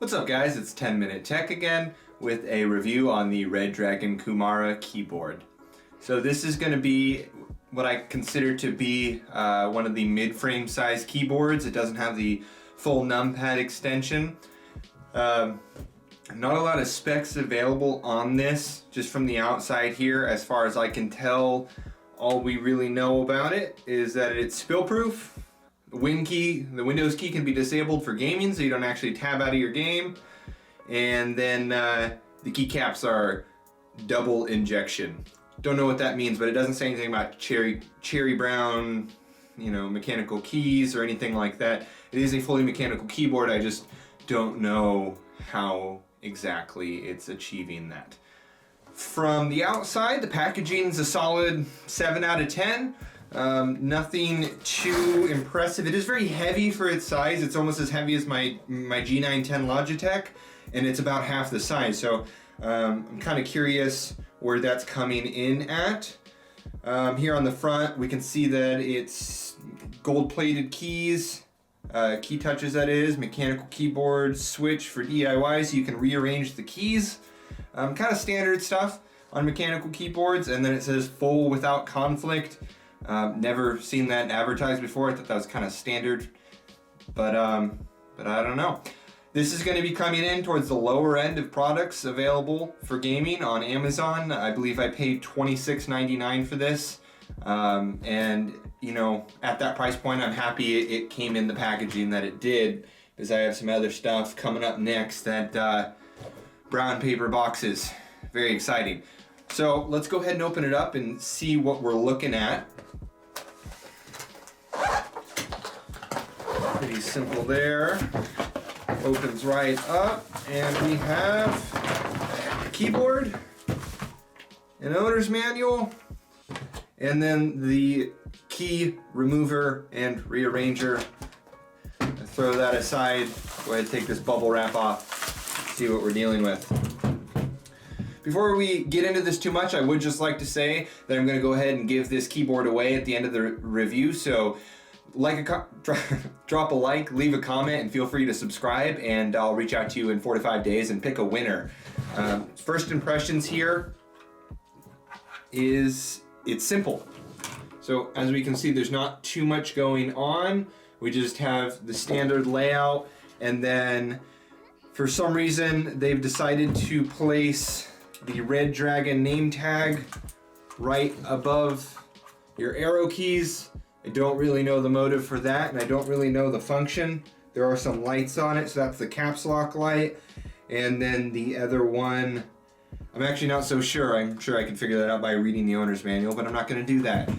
What's up guys, it's 10 Minute Tech again with a review on the ReDragon Kumara keyboard. So this is going to be what I consider to be one of the mid-frame size keyboards. It doesn't have the full numpad extension. Not a lot of specs available on this, just from the outside here. As far as I can tell, all we really know about it is that it's spill-proof. The Windows key can be disabled for gaming, so you don't actually tab out of your game. And then the keycaps are double injection. Don't know what that means, but it doesn't say anything about cherry brown, mechanical keys or anything like that. It is a fully mechanical keyboard. I just don't know how exactly it's achieving that. From the outside, the packaging is a solid 7 out of 10. Nothing too impressive. It is very heavy for its size. It's almost as heavy as my G910 Logitech, and it's about half the size. So I'm kind of curious where that's coming in at. Here on the front, we can see that it's gold-plated keys, key touches that is, mechanical keyboard switch for DIY, so you can rearrange the keys. Kind of standard stuff on mechanical keyboards, and then it says full without conflict. Never seen that advertised before. I thought that was kind of standard, but I don't know. This is going to be coming in towards the lower end of products available for gaming on Amazon. I believe I paid $26.99 for this, and at that price point, I'm happy it came in the packaging that it did, because I have some other stuff coming up next that brown paper boxes. Very exciting. So let's go ahead and open it up and see what we're looking at. Pretty simple there. Opens right up, and we have a keyboard, an owner's manual, and then the key remover and rearranger. Throw that aside. Go ahead and take this bubble wrap off, see what we're dealing with. Before we get into this too much, I would just like to say that I'm going to go ahead and give this keyboard away at the end of the review. So drop a like, leave a comment, and feel free to subscribe, and I'll reach out to you in 4 to 5 days and pick a winner. First impressions here is it's simple. So as we can see, there's not too much going on. We just have the standard layout, and then for some reason they've decided to place the ReDragon name tag right above your arrow keys. I don't really know the motive for that, and I don't really know the function. There are some lights on it, so that's the caps lock light. And then the other one, I'm actually not so sure. I'm sure I can figure that out by reading the owner's manual, but I'm not going to do that.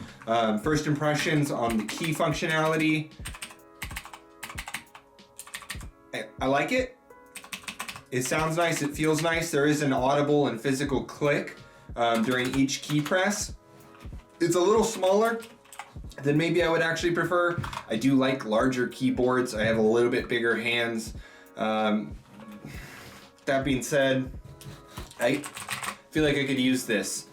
First impressions on the key functionality. I like it. It sounds nice, it feels nice. There is an audible and physical click during each key press. It's a little smaller than maybe I would actually prefer. I do like larger keyboards. I have a little bit bigger hands. That being said, I feel like I could use this.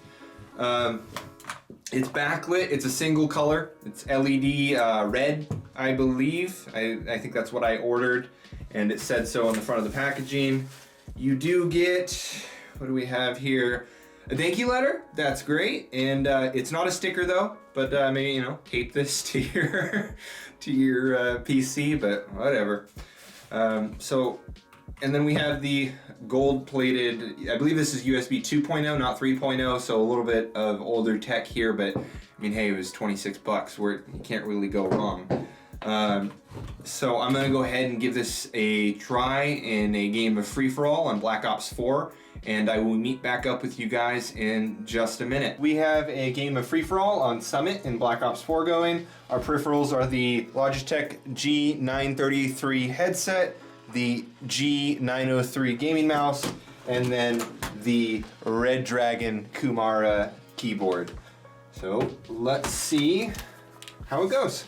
It's backlit, it's a single color. It's LED red, I believe. I think that's what I ordered, and it said so on the front of the packaging. You do get, what do we have here? A thank you letter. That's great, and it's not a sticker though. But maybe tape this to your PC. But whatever. And then we have the gold-plated. I believe this is USB 2.0, not 3.0. So a little bit of older tech here, but I mean, hey, it was $26. Where you can't really go wrong. So I'm gonna go ahead and give this a try in a game of free-for-all on Black Ops 4, and I will meet back up with you guys in just a minute. We have a game of free-for-all on Summit in Black Ops 4 going. Our peripherals are the Logitech G933 headset, the G903 gaming mouse, and then the ReDragon Kumara keyboard. So let's see how it goes.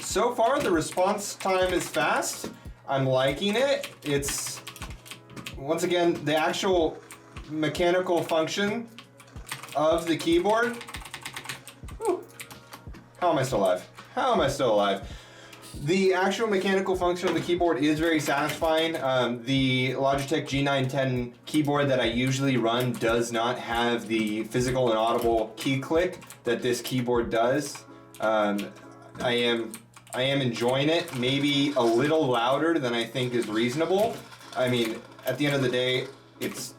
So far the response time is fast. I'm liking it. It's once again, the actual mechanical function of the keyboard. Whew. How am I still alive? How am I still alive? The actual mechanical function of the keyboard is very satisfying. The Logitech G910 keyboard that I usually run does not have the physical and audible key click that this keyboard does. I am enjoying it, maybe a little louder than I think is reasonable. I mean, at the end of the day, it's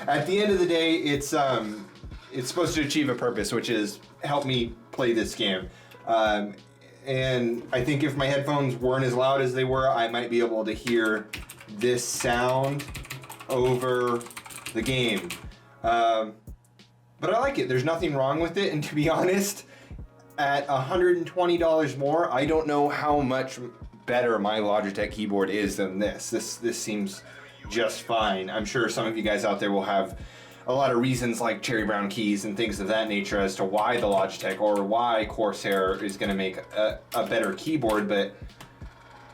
at the end of the day, it's supposed to achieve a purpose, which is help me play this game. And I think if my headphones weren't as loud as they were, I might be able to hear this sound over the game. But I like it. There's nothing wrong with it. And to be honest, at $120 more, I don't know how much better my Logitech keyboard is than this. This seems just fine. I'm sure some of you guys out there will have a lot of reasons like cherry brown keys and things of that nature as to why the Logitech or why Corsair is going to make a better keyboard, but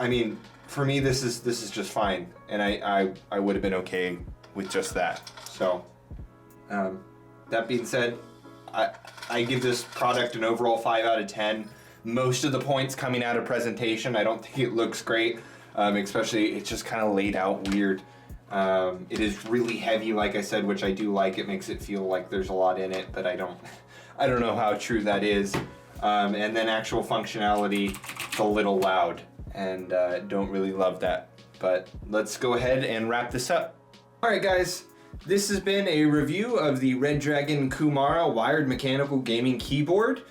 I mean, for me, this is just fine, and I would have been okay with just that. So that being said, I give this product an overall 5 out of 10. Most of the points coming out of presentation, I don't think it looks great, especially it's just kind of laid out weird. It is really heavy, like I said, which I do like. It makes it feel like there's a lot in it, but I don't know how true that is. And then actual functionality, it's a little loud, and don't really love that. But let's go ahead and wrap this up. All right, guys, this has been a review of the ReDragon Kumara wired mechanical gaming keyboard.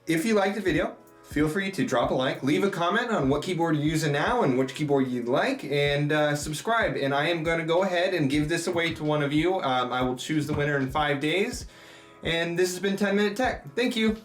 If you liked the video, feel free to drop a like, leave a comment on what keyboard you're using now and which keyboard you'd like, and subscribe. And I am going to go ahead and give this away to one of you. I will choose the winner in 5 days. And this has been 10 Minute Tech. Thank you.